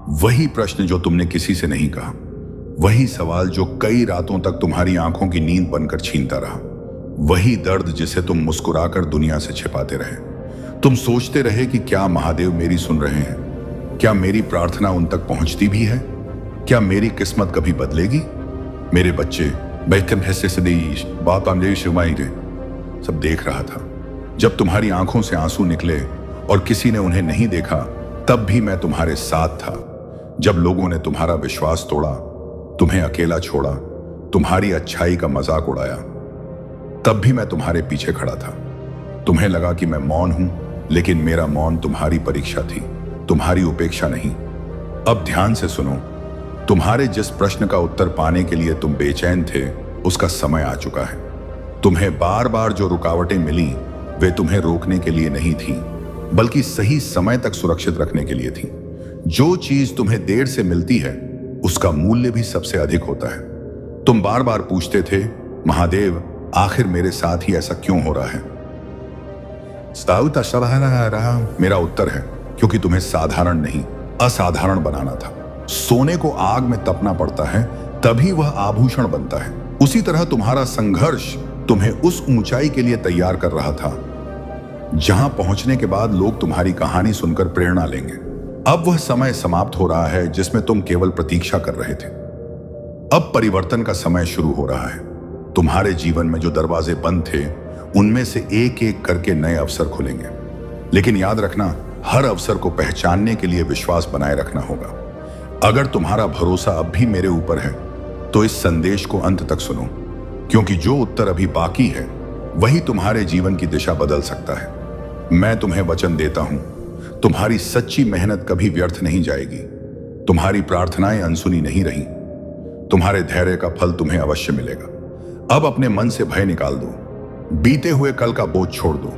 वही प्रश्न जो तुमने किसी से नहीं कहा, वही सवाल जो कई रातों तक तुम्हारी आंखों की नींद बनकर छीनता रहा, वही दर्द जिसे तुम मुस्कुराकर दुनिया से छिपाते रहे। तुम सोचते रहे कि क्या महादेव मेरी सुन रहे हैं, क्या मेरी प्रार्थना उन तक पहुंचती भी है, क्या मेरी किस्मत कभी बदलेगी। मेरे बच्चे सब देख रहा था। जब तुम्हारी आंखों से आंसू निकले और किसी ने उन्हें नहीं देखा, तब भी मैं तुम्हारे साथ था। जब लोगों ने तुम्हारा विश्वास तोड़ा, तुम्हें अकेला छोड़ा, तुम्हारी अच्छाई का मजाक उड़ाया, तब भी मैं तुम्हारे पीछे खड़ा था। तुम्हें लगा कि मैं मौन हूं, लेकिन मेरा मौन तुम्हारी परीक्षा थी, तुम्हारी उपेक्षा नहीं। अब ध्यान से सुनो, तुम्हारे जिस प्रश्न का उत्तर पाने के लिए तुम बेचैन थे, उसका समय आ चुका है। तुम्हें बार बार जो रुकावटें मिली, वे तुम्हें रोकने के लिए नहीं थी, बल्कि सही समय तक सुरक्षित रखने के लिए थी। जो चीज तुम्हें देर से मिलती है, उसका मूल्य भी सबसे अधिक होता है। तुम बार बार पूछते थे, महादेव आखिर मेरे साथ ही ऐसा क्यों हो रहा है। मेरा उत्तर है, क्योंकि तुम्हें साधारण नहीं, असाधारण बनाना था। सोने को आग में तपना पड़ता है, तभी वह आभूषण बनता है। उसी तरह तुम्हारा संघर्ष तुम्हें उस ऊंचाई के लिए तैयार कर रहा था, जहां पहुंचने के बाद लोग तुम्हारी कहानी सुनकर प्रेरणा लेंगे। अब वह समय समाप्त हो रहा है जिसमें तुम केवल प्रतीक्षा कर रहे थे। अब परिवर्तन का समय शुरू हो रहा है। तुम्हारे जीवन में जो दरवाजे बंद थे, उनमें से एक एक करके नए अवसर खुलेंगे। लेकिन याद रखना, हर अवसर को पहचानने के लिए विश्वास बनाए रखना होगा। अगर तुम्हारा भरोसा अब भी मेरे ऊपर है, तो इस संदेश को अंत तक सुनो, क्योंकि जो उत्तर अभी बाकी है, वही तुम्हारे जीवन की दिशा बदल सकता है। मैं तुम्हें वचन देता हूं, तुम्हारी सच्ची मेहनत कभी व्यर्थ नहीं जाएगी। तुम्हारी प्रार्थनाएं अनसुनी नहीं रही। तुम्हारे धैर्य का फल तुम्हें अवश्य मिलेगा। अब अपने मन से भय निकाल दो, बीते हुए कल का बोझ छोड़ दो।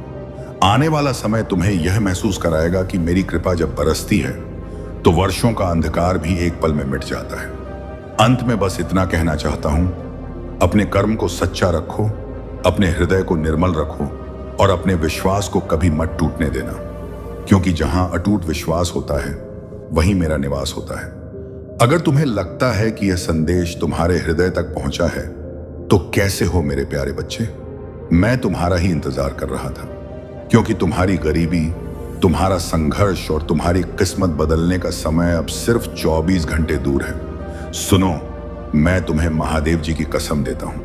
आने वाला समय तुम्हें यह महसूस कराएगा कि मेरी कृपा जब बरसती है, तो वर्षों का अंधकार भी एक पल में मिट जाता है। अंत में बस इतना कहना चाहता हूं, अपने कर्म को सच्चा रखो, अपने हृदय को निर्मल रखो और अपने विश्वास को कभी मत टूटने देना, क्योंकि जहां अटूट विश्वास होता है, वहीं मेरा निवास होता है। अगर तुम्हें लगता है कि यह संदेश तुम्हारे हृदय तक पहुंचा है, तो कैसे हो मेरे प्यारे बच्चे। मैं तुम्हारा ही इंतजार कर रहा था, क्योंकि तुम्हारी गरीबी, तुम्हारा संघर्ष और तुम्हारी किस्मत बदलने का समय अब सिर्फ 24 घंटे दूर है। सुनो, मैं तुम्हें महादेव जी की कसम देता हूं,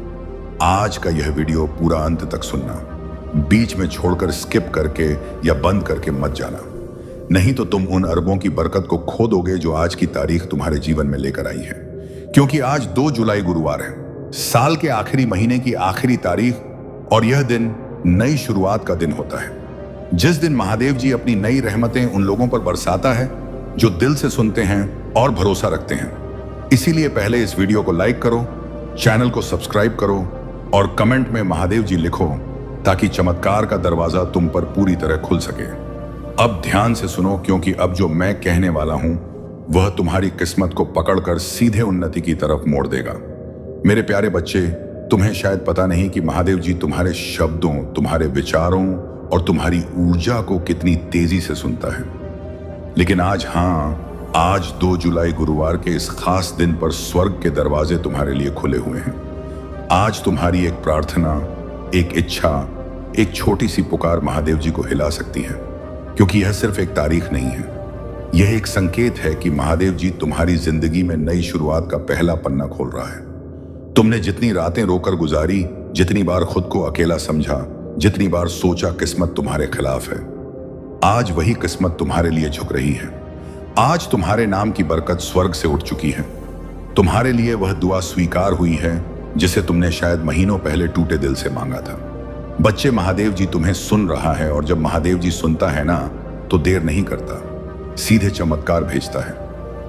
आज का यह वीडियो पूरा अंत तक सुनना, बीच में छोड़कर स्किप करके या बंद करके मत जाना, नहीं तो तुम उन अरबों की बरकत को खो दोगे जो आज की तारीख तुम्हारे जीवन में लेकर आई है। क्योंकि आज 2 जुलाई गुरुवार है, साल के आखिरी महीने की आखिरी तारीख, और यह दिन नई शुरुआत का दिन होता है। जिस दिन महादेव जी अपनी नई रहमतें उन लोगों पर बरसाता है जो दिल से सुनते हैं और भरोसा रखते हैं। इसीलिए पहले इस वीडियो को लाइक करो, चैनल को सब्सक्राइब करो और कमेंट में महादेव जी लिखो, ताकि चमत्कार का दरवाजा तुम पर पूरी तरह खुल सके। अब ध्यान से सुनो, क्योंकि अब जो मैं कहने वाला हूं, वह तुम्हारी किस्मत को पकड़कर सीधे उन्नति की तरफ मोड़ देगा। मेरे प्यारे बच्चे, तुम्हें शायद पता नहीं कि महादेव जी तुम्हारे शब्दों, तुम्हारे विचारों और तुम्हारी ऊर्जा को कितनी तेजी से सुनता है। लेकिन आज, आज 2 जुलाई गुरुवार के इस खास दिन पर स्वर्ग के दरवाजे तुम्हारे लिए खुले हुए हैं। आज तुम्हारी एक प्रार्थना, एक इच्छा, एक छोटी सी पुकार महादेव जी को हिला सकती है, क्योंकि यह सिर्फ एक तारीख नहीं है, यह एक संकेत है कि महादेव जी तुम्हारी जिंदगी में नई शुरुआत का पहला पन्ना खोल रहा है। तुमने जितनी रातें रोकर गुजारी, जितनी बार खुद को अकेला समझा, जितनी बार सोचा किस्मत तुम्हारे खिलाफ है, आज वही किस्मत तुम्हारे लिए झुक रही है। आज तुम्हारे नाम की बरकत स्वर्ग से उठ चुकी है। तुम्हारे लिए वह दुआ स्वीकार हुई है जिसे तुमने शायद महीनों पहले टूटे दिल से मांगा था। बच्चे, महादेव जी तुम्हें सुन रहा है, और जब महादेव जी सुनता है ना, तो देर नहीं करता, सीधे चमत्कार भेजता है।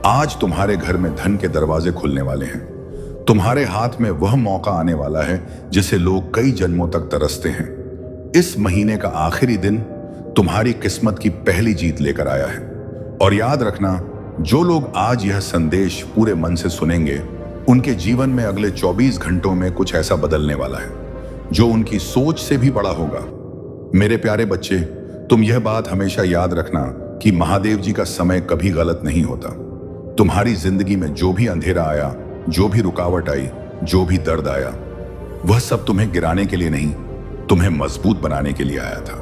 आज तुम्हारे घर में धन के दरवाजे खुलने वाले हैं। तुम्हारे हाथ में वह मौका आने वाला है जिसे लोग कई जन्मों तक तरसते हैं। इस महीने का आखिरी दिन तुम्हारी किस्मत की पहली जीत लेकर आया है। और याद रखना, जो लोग आज यह संदेश पूरे मन से सुनेंगे, उनके जीवन में अगले 24 घंटों में कुछ ऐसा बदलने वाला है जो उनकी सोच से भी बड़ा होगा। मेरे प्यारे बच्चे, तुम यह बात हमेशा याद रखना कि महादेव जी का समय कभी गलत नहीं होता। तुम्हारी जिंदगी में जो भी अंधेरा आया, जो भी रुकावट आई, जो भी दर्द आया, वह सब तुम्हें गिराने के लिए नहीं, तुम्हें मजबूत बनाने के लिए आया था।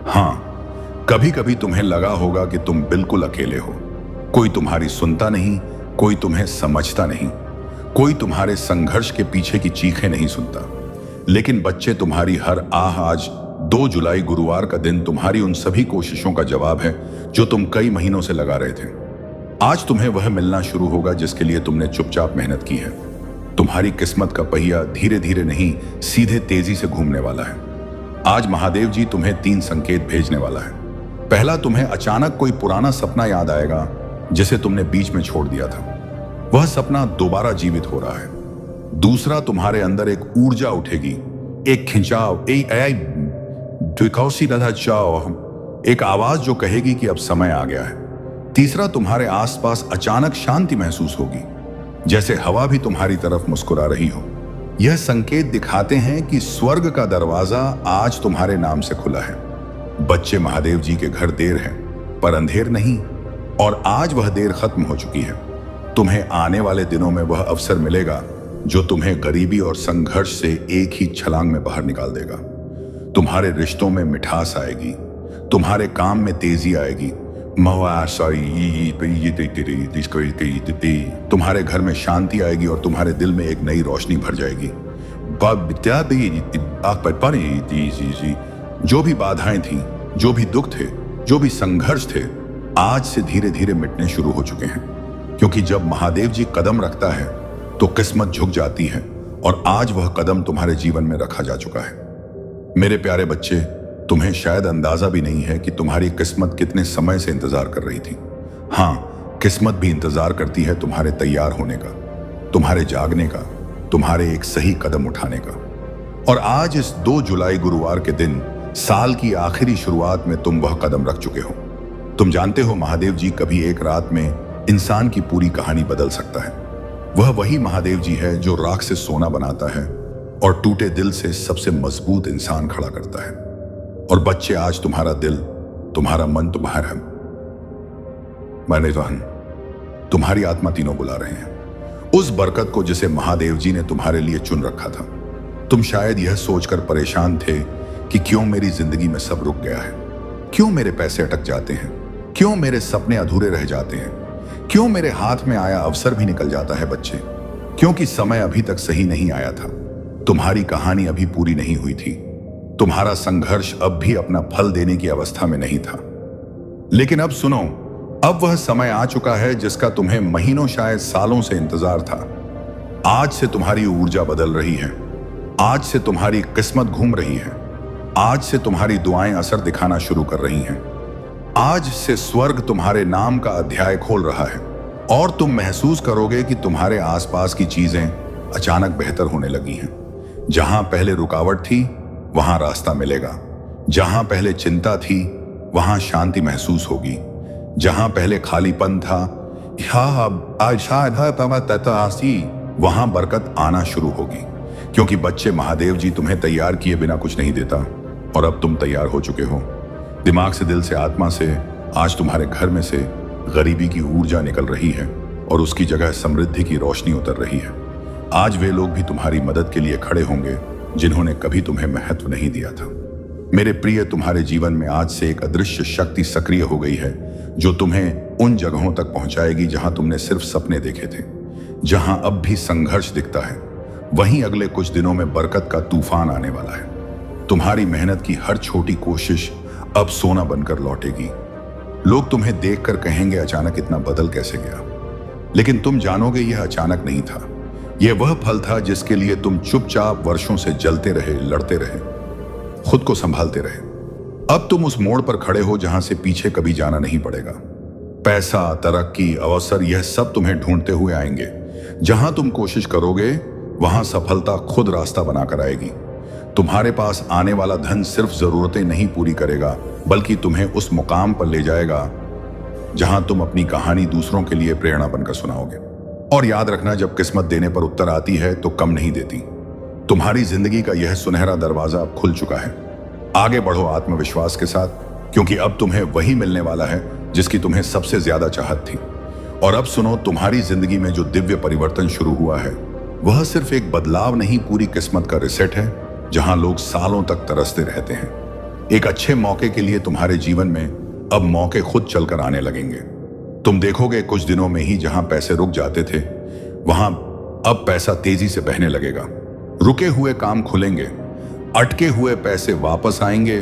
हाँ, कभी कभी तुम्हें लगा होगा कि तुम बिल्कुल अकेले हो, कोई तुम्हारी सुनता नहीं, कोई तुम्हें समझता नहीं, कोई तुम्हारे संघर्ष के पीछे की चीखें नहीं सुनता। लेकिन बच्चे, तुम्हारी हर आह आज 2 जुलाई गुरुवार का दिन तुम्हारी उन सभी कोशिशों का जवाब है जो तुम कई महीनों से लगा रहे थे। आज तुम्हें वह मिलना शुरू होगा जिसके लिए तुमने चुपचाप मेहनत की है। तुम्हारी किस्मत का पहिया धीरे धीरे नहीं, सीधे तेजी से घूमने वाला है। आज महादेव जी तुम्हें 3 संकेत भेजने वाला है। पहला, तुम्हें अचानक कोई पुराना सपना याद आएगा जिसे तुमने बीच में छोड़ दिया था। वह सपना दोबारा जीवित हो रहा है। दूसरा, तुम्हारे अंदर एक ऊर्जा उठेगी, एक खिंचाव, एक आवाज जो कहेगी कि अब समय आ गया है। तीसरा, तुम्हारे आसपास अचानक शांति महसूस होगी, जैसे हवा भी तुम्हारी तरफ मुस्कुरा रही हो। यह संकेत दिखाते हैं कि स्वर्ग का दरवाजा आज तुम्हारे नाम से खुला है। बच्चे, महादेव जी के घर देर है पर अंधेर नहीं, और आज वह देर खत्म हो चुकी है। तुम्हें आने वाले दिनों में वह अवसर मिलेगा जो तुम्हें गरीबी और संघर्ष से एक ही छलांग में बाहर निकाल देगा। तुम्हारे रिश्तों में मिठास आएगी, तुम्हारे काम में तेजी आएगी, तुम्हारे घर में शांति आएगी और तुम्हारे दिल में एक नई रोशनी भर जाएगी। जो भी बाधाएं थी, जो भी दुख थे, जो भी संघर्ष थे, आज से धीरे धीरे मिटने शुरू हो चुके हैं। क्योंकि जब महादेव जी कदम रखता है तो किस्मत झुक जाती है, और आज वह कदम तुम्हारे जीवन में रखा जा चुका है। मेरे प्यारे बच्चे, तुम्हें शायद अंदाजा भी नहीं है कि तुम्हारी किस्मत कितने समय से इंतजार कर रही थी। हाँ, किस्मत भी इंतजार करती है तुम्हारे तैयार होने का, तुम्हारे जागने का, तुम्हारे एक सही कदम उठाने का। और आज इस 2 जुलाई गुरुवार के दिन, साल की आखिरी शुरुआत में तुम वह कदम रख चुके हो। तुम जानते हो, महादेव जी कभी एक रात में इंसान की पूरी कहानी बदल सकता है। वह वही महादेव जी है जो राख से सोना बनाता है और टूटे दिल से सबसे मजबूत इंसान खड़ा करता है। और बच्चे, आज तुम्हारा दिल, तुम्हारा मन, तुम्हारा मन, तुम्हारी आत्मा तीनों बुला रहे हैं उस बरकत को जिसे महादेव जी ने तुम्हारे लिए चुन रखा था। तुम शायद यह सोचकर परेशान थे कि क्यों मेरी जिंदगी में सब रुक गया है, क्यों मेरे पैसे अटक जाते हैं, क्यों मेरे सपने अधूरे रह जाते हैं, क्यों मेरे हाथ में आया अवसर भी निकल जाता है। बच्चे, क्योंकि समय अभी तक सही नहीं आया था। तुम्हारी कहानी अभी पूरी नहीं हुई थी। तुम्हारा संघर्ष अब भी अपना फल देने की अवस्था में नहीं था। लेकिन अब सुनो, अब वह समय आ चुका है जिसका तुम्हें महीनों, शायद सालों से इंतजार था। आज से तुम्हारी ऊर्जा बदल रही है, आज से तुम्हारी किस्मत घूम रही है, आज से तुम्हारी दुआएं असर दिखाना शुरू कर रही हैं। आज से स्वर्ग तुम्हारे नाम का अध्याय खोल रहा है, और तुम महसूस करोगे कि तुम्हारे आसपास की चीजें अचानक बेहतर होने लगी हैं। जहां पहले रुकावट थी, वहां रास्ता मिलेगा। जहां पहले चिंता थी, वहां शांति महसूस होगी। जहां पहले खालीपन था, वहां बरकत आना शुरू होगी। क्योंकि बच्चे, महादेव जी तुम्हें तैयार किए बिना कुछ नहीं देता, और अब तुम तैयार हो चुके हो। दिमाग से, दिल से, आत्मा से आज तुम्हारे घर में से गरीबी की ऊर्जा निकल रही है और उसकी जगह समृद्धि की रोशनी उतर रही है। आज वे लोग भी तुम्हारी मदद के लिए खड़े होंगे जिन्होंने कभी तुम्हें महत्व नहीं दिया था। मेरे प्रिय, तुम्हारे जीवन में आज से एक अदृश्य शक्ति सक्रिय हो गई है जो तुम्हें उन जगहों तक पहुंचाएगी जहां तुमने सिर्फ सपने देखे थे। जहां अब भी संघर्ष दिखता है, वहीं अगले कुछ दिनों में बरकत का तूफान आने वाला है। तुम्हारी मेहनत की हर छोटी कोशिश अब सोना बनकर लौटेगी। लोग तुम्हें देखकर कहेंगे, अचानक इतना बदल कैसे गया? लेकिन तुम जानोगे, यह अचानक नहीं था। यह वह फल था जिसके लिए तुम चुपचाप वर्षों से जलते रहे, लड़ते रहे, खुद को संभालते रहे। अब तुम उस मोड़ पर खड़े हो जहां से पीछे कभी जाना नहीं पड़ेगा। पैसा, तरक्की, अवसर, यह सब तुम्हें ढूंढते हुए आएंगे। जहां तुम कोशिश करोगे, वहां सफलता खुद रास्ता बनाकर आएगी। तुम्हारे पास आने वाला धन सिर्फ जरूरतें नहीं पूरी करेगा, बल्कि तुम्हें उस मुकाम पर ले जाएगा जहां तुम अपनी कहानी दूसरों के लिए प्रेरणा बनकर सुनाओगे। और याद रखना, जब किस्मत देने पर उत्तर आती है तो कम नहीं देती। तुम्हारी जिंदगी का यह सुनहरा दरवाजा अब खुल चुका है। आगे बढ़ो आत्मविश्वास के साथ, क्योंकि अब तुम्हें वही मिलने वाला है जिसकी तुम्हें सबसे ज्यादा चाहत थी। और अब सुनो, तुम्हारी जिंदगी में जो दिव्य परिवर्तन शुरू हुआ है वह सिर्फ एक बदलाव नहीं, पूरी किस्मत का रिसेट है। जहां लोग सालों तक तरसते रहते हैं एक अच्छे मौके के लिए, तुम्हारे जीवन में अब मौके खुद चलकर आने लगेंगे। तुम देखोगे कुछ दिनों में ही जहां पैसे रुक जाते थे वहां अब पैसा तेजी से बहने लगेगा। रुके हुए काम खुलेंगे, अटके हुए पैसे वापस आएंगे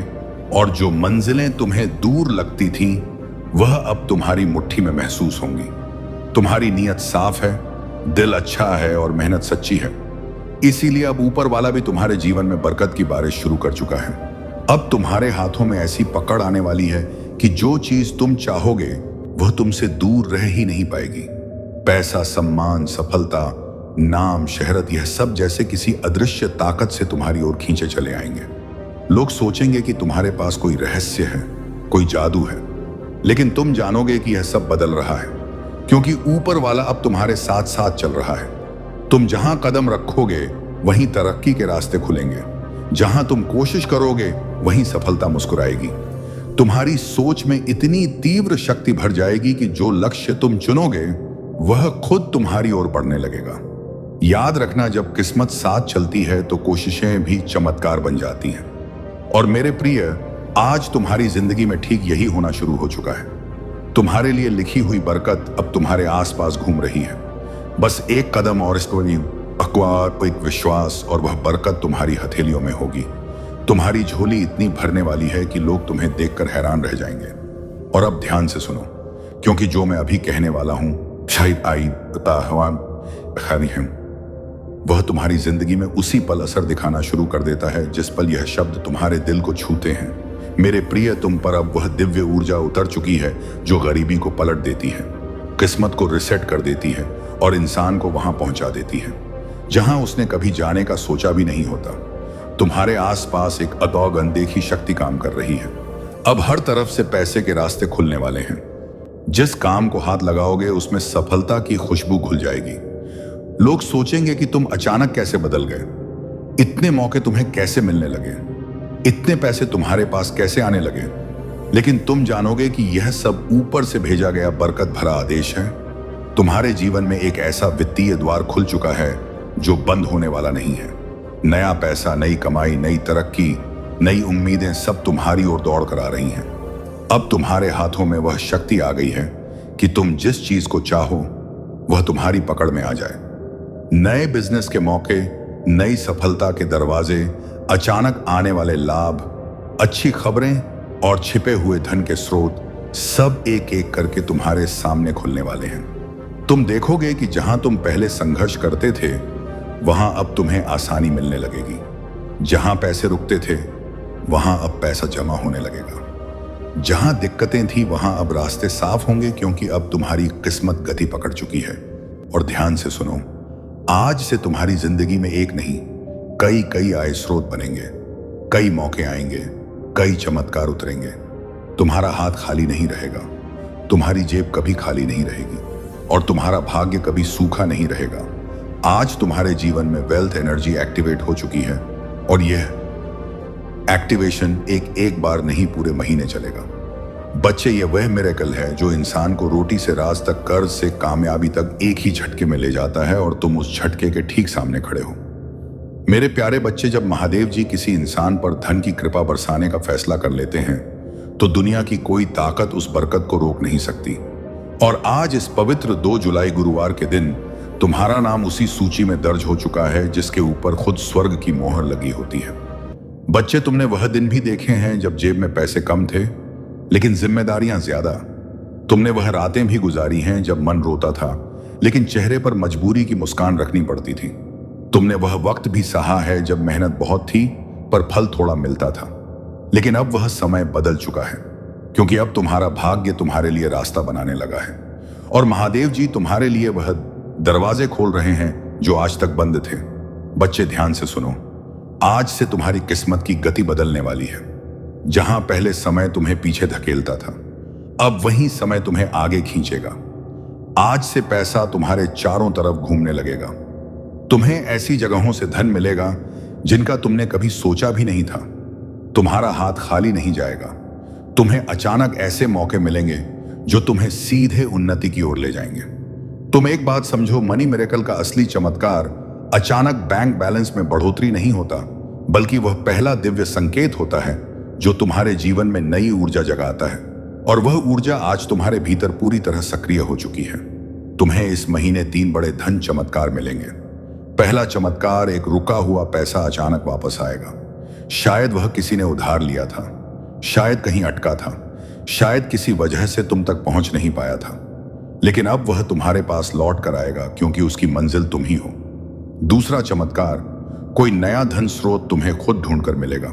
और जो मंजिलें तुम्हें दूर लगती थीं वह अब तुम्हारी मुट्ठी में महसूस होंगी। तुम्हारी नीयत साफ है, दिल अच्छा है और मेहनत सच्ची है, इसीलिए अब ऊपर वाला भी तुम्हारे जीवन में बरकत की बारिश शुरू कर चुका है। अब तुम्हारे हाथों में ऐसी पकड़ आने वाली है कि जो चीज तुम चाहोगे वह तुमसे दूर रह ही नहीं पाएगी। पैसा, सम्मान, सफलता, नाम, शहरत, यह सब जैसे किसी अदृश्य ताकत से तुम्हारी ओर खींचे चले आएंगे। लोग सोचेंगे कि तुम्हारे पास कोई रहस्य है, कोई जादू है, लेकिन तुम जानोगे कि यह सब बदल रहा है, क्योंकि ऊपर वाला अब तुम्हारे साथ साथ चल रहा है। तुम जहां कदम रखोगे वहीं तरक्की के रास्ते खुलेंगे, जहां तुम कोशिश करोगे वहीं सफलता मुस्कुराएगी। तुम्हारी सोच में इतनी तीव्र शक्ति भर जाएगी कि जो लक्ष्य तुम चुनोगे वह खुद तुम्हारी ओर बढ़ने लगेगा। याद रखना, जब किस्मत साथ चलती है तो कोशिशें भी चमत्कार बन जाती हैं। और मेरे प्रिय, आज तुम्हारी जिंदगी में ठीक यही होना शुरू हो चुका है। तुम्हारे लिए लिखी हुई बरकत अब तुम्हारे आसपास घूम रही है। बस एक कदम और इस पर अकवार, एक विश्वास, और वह बरकत तुम्हारी हथेलियों में होगी। तुम्हारी झोली इतनी भरने वाली है कि लोग तुम्हें देखकर हैरान रह जाएंगे। और अब ध्यान से सुनो, क्योंकि जो मैं अभी कहने वाला हूं शायद आई है, वह तुम्हारी जिंदगी में उसी पल असर दिखाना शुरू कर देता है जिस पल यह शब्द तुम्हारे दिल को छूते हैं। मेरे प्रिय, तुम पर अब वह दिव्य ऊर्जा उतर चुकी है जो गरीबी को पलट देती है, किस्मत को रिसेट कर देती है और इंसान को वहां पहुंचा देती है जहां उसने कभी जाने का सोचा भी नहीं होता। तुम्हारे आसपास एक अतौग अनदेखी शक्ति काम कर रही है। अब हर तरफ से पैसे के रास्ते खुलने वाले हैं। जिस काम को हाथ लगाओगे उसमें सफलता की खुशबू घुल जाएगी। लोग सोचेंगे कि तुम अचानक कैसे बदल गए, इतने मौके तुम्हें कैसे मिलने लगे, इतने पैसे तुम्हारे पास कैसे आने लगे। लेकिन तुम जानोगे कि यह सब ऊपर से भेजा गया बरकत भरा आदेश है। तुम्हारे जीवन में एक ऐसा वित्तीय द्वार खुल चुका है जो बंद होने वाला नहीं है। नया पैसा, नई कमाई, नई तरक्की, नई उम्मीदें सब तुम्हारी ओर दौड़ कर आ रही हैं। अब तुम्हारे हाथों में वह शक्ति आ गई है कि तुम जिस चीज को चाहो वह तुम्हारी पकड़ में आ जाए। नए बिजनेस के मौके, नई सफलता के दरवाजे, अचानक आने वाले लाभ, अच्छी खबरें और छिपे हुए धन के स्रोत सब एक एक करके तुम्हारे सामने खुलने वाले हैं। तुम देखोगे कि जहां तुम पहले संघर्ष करते थे वहां अब तुम्हें आसानी मिलने लगेगी। जहां पैसे रुकते थे वहां अब पैसा जमा होने लगेगा। जहां दिक्कतें थी वहां अब रास्ते साफ होंगे, क्योंकि अब तुम्हारी किस्मत गति पकड़ चुकी है। और ध्यान से सुनो, आज से तुम्हारी जिंदगी में एक नहीं, कई कई आय स्रोत बनेंगे, कई मौके आएंगे, कई चमत्कार उतरेंगे। तुम्हारा हाथ खाली नहीं रहेगा, तुम्हारी जेब कभी खाली नहीं रहेगी और तुम्हारा भाग्य कभी सूखा नहीं रहेगा। आज तुम्हारे जीवन में वेल्थ एनर्जी एक्टिवेट हो चुकी है और यह एक्टिवेशन एक बार नहीं, पूरे महीने चलेगा। बच्चे, ये वह मिरेकल है जो इंसान को रोटी से राज तक, कर्ज से कामयाबी तक एक ही झटके में ले जाता है और तुम उस झटके के ठीक सामने खड़े हो। मेरे प्यारे बच्चे, जब महादेव जी किसी इंसान पर धन की कृपा बरसाने का फैसला कर लेते हैं तो दुनिया की कोई ताकत उस बरकत को रोक नहीं सकती। और आज इस पवित्र 2 जुलाई गुरुवार के दिन तुम्हारा नाम उसी सूची में दर्ज हो चुका है जिसके ऊपर खुद स्वर्ग की मोहर लगी होती है। बच्चे, तुमने वह दिन भी देखे हैं जब जेब में पैसे कम थे लेकिन जिम्मेदारियां ज्यादा। तुमने वह रातें भी गुजारी हैं जब मन रोता था लेकिन चेहरे पर मजबूरी की मुस्कान रखनी पड़ती थी। तुमने वह वक्त भी सहा है जब मेहनत बहुत थी पर फल थोड़ा मिलता था। लेकिन अब वह समय बदल चुका है, क्योंकि अब तुम्हारा भाग्य तुम्हारे लिए रास्ता बनाने लगा है और महादेव जी तुम्हारे लिए वह दरवाजे खोल रहे हैं जो आज तक बंद थे। बच्चे, ध्यान से सुनो, आज से तुम्हारी किस्मत की गति बदलने वाली है। जहां पहले समय तुम्हें पीछे धकेलता था, अब वही समय तुम्हें आगे खींचेगा। आज से पैसा तुम्हारे चारों तरफ घूमने लगेगा। तुम्हें ऐसी जगहों से धन मिलेगा जिनका तुमने कभी सोचा भी नहीं था। तुम्हारा हाथ खाली नहीं जाएगा। तुम्हें अचानक ऐसे मौके मिलेंगे जो तुम्हें सीधे उन्नति की ओर ले जाएंगे। तुम एक बात समझो, मनी मिरेकल का असली चमत्कार अचानक बैंक बैलेंस में बढ़ोतरी नहीं होता, बल्कि वह पहला दिव्य संकेत होता है जो तुम्हारे जीवन में नई ऊर्जा जगाता है। और वह ऊर्जा आज तुम्हारे भीतर पूरी तरह सक्रिय हो चुकी है। तुम्हें इस महीने 3 बड़े धन चमत्कार मिलेंगे। पहला चमत्कार, एक रुका हुआ पैसा अचानक वापस आएगा। शायद वह किसी ने उधार लिया था, शायद कहीं अटका था, शायद किसी वजह से तुम तक पहुंच नहीं पाया था, लेकिन अब वह तुम्हारे पास लौट कर आएगा, क्योंकि उसकी मंजिल तुम ही हो। दूसरा चमत्कार, कोई नया धन स्रोत तुम्हें खुद ढूंढकर मिलेगा।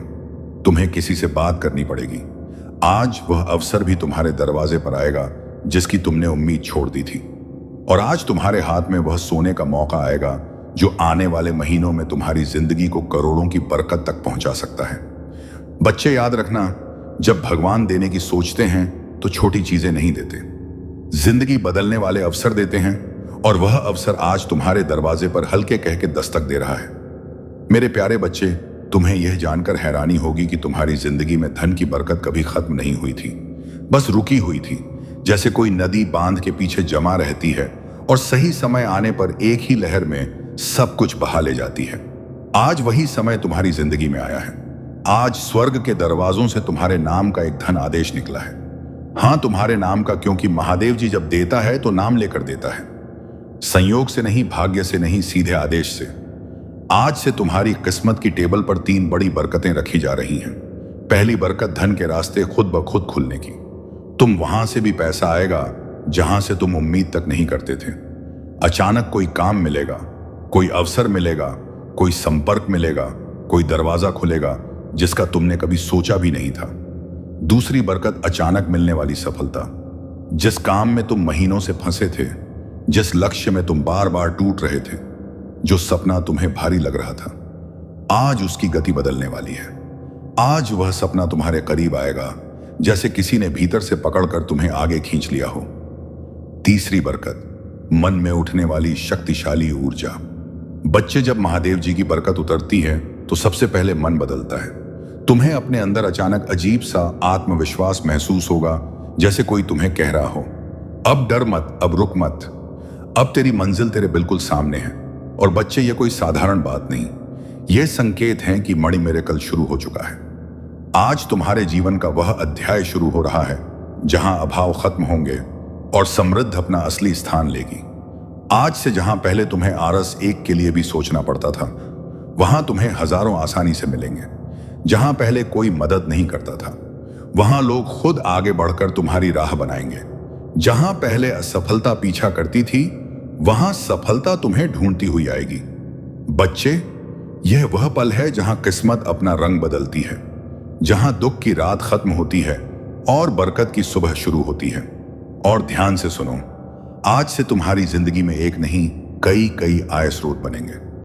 तुम्हें किसी से बात करनी पड़ेगी। आज वह अवसर भी तुम्हारे दरवाजे पर आएगा जिसकी तुमने उम्मीद छोड़ दी थी। और आज तुम्हारे हाथ में वह सोने का मौका आएगा जो आने वाले महीनों में तुम्हारी जिंदगी को करोड़ों की बरकत तक पहुंचा सकता है। बच्चे, याद रखना, जब भगवान देने की सोचते हैं तो छोटी चीजें नहीं देते, जिंदगी बदलने वाले अवसर देते हैं। और वह अवसर आज तुम्हारे दरवाजे पर हल्के कह के दस्तक दे रहा है। मेरे प्यारे बच्चे, तुम्हें यह जानकर हैरानी होगी कि तुम्हारी जिंदगी में धन की बरकत कभी खत्म नहीं हुई थी, बस रुकी हुई थी। जैसे कोई नदी बांध के पीछे जमा रहती है और सही समय आने पर एक ही लहर में सब कुछ बहा ले जाती है। आज वही समय तुम्हारी जिंदगी में आया है। आज स्वर्ग के दरवाजों से तुम्हारे नाम का एक धन आदेश निकला है। हां, तुम्हारे नाम का, क्योंकि महादेव जी जब देता है तो नाम लेकर देता है। संयोग से नहीं, भाग्य से नहीं, सीधे आदेश से। आज से तुम्हारी किस्मत की टेबल पर 3 बड़ी बरकतें रखी जा रही हैं। पहली बरकत, धन के रास्ते खुद ब खुद खुलने की। तुम वहां से भी पैसा आएगा जहां से तुम उम्मीद तक नहीं करते थे। अचानक कोई काम मिलेगा, कोई अवसर मिलेगा, कोई संपर्क मिलेगा, कोई दरवाजा खुलेगा जिसका तुमने कभी सोचा भी नहीं था। दूसरी बरकत, अचानक मिलने वाली सफलता। जिस काम में तुम महीनों से फंसे थे, जिस लक्ष्य में तुम बार बार टूट रहे थे, जो सपना तुम्हें भारी लग रहा था, आज उसकी गति बदलने वाली है। आज वह सपना तुम्हारे करीब आएगा जैसे किसी ने भीतर से पकड़कर तुम्हें आगे खींच लिया हो। तीसरी बरकत, मन में उठने वाली शक्तिशाली ऊर्जा। बच्चे, जब महादेव जी की बरकत उतरती है तो सबसे पहले मन बदलता है। तुम्हें अपने अंदर अचानक अजीब सा आत्मविश्वास महसूस होगा, जैसे कोई तुम्हें कह रहा हो, अब डर मत, अब रुक मत, अब तेरी मंजिल तेरे बिल्कुल सामने है। और बच्चे, ये कोई साधारण बात नहीं, यह संकेत है कि मणि मिरेकल शुरू हो चुका है। आज तुम्हारे जीवन का वह अध्याय शुरू हो रहा है जहां अभाव खत्म होंगे और समृद्ध अपना असली स्थान लेगी। आज से जहां पहले तुम्हें आरस एक के लिए भी सोचना पड़ता था, वहां तुम्हें हजारों आसानी से मिलेंगे। जहां पहले कोई मदद नहीं करता था, वहां लोग खुद आगे बढ़कर तुम्हारी राह बनाएंगे। जहां पहले असफलता पीछा करती थी, वहां सफलता तुम्हें ढूंढती हुई आएगी। बच्चे, यह वह पल है जहां किस्मत अपना रंग बदलती है, जहां दुख की रात खत्म होती है और बरकत की सुबह शुरू होती है। और ध्यान से सुनो, आज से तुम्हारी जिंदगी में एक नहीं, कई आय स्रोत बनेंगे।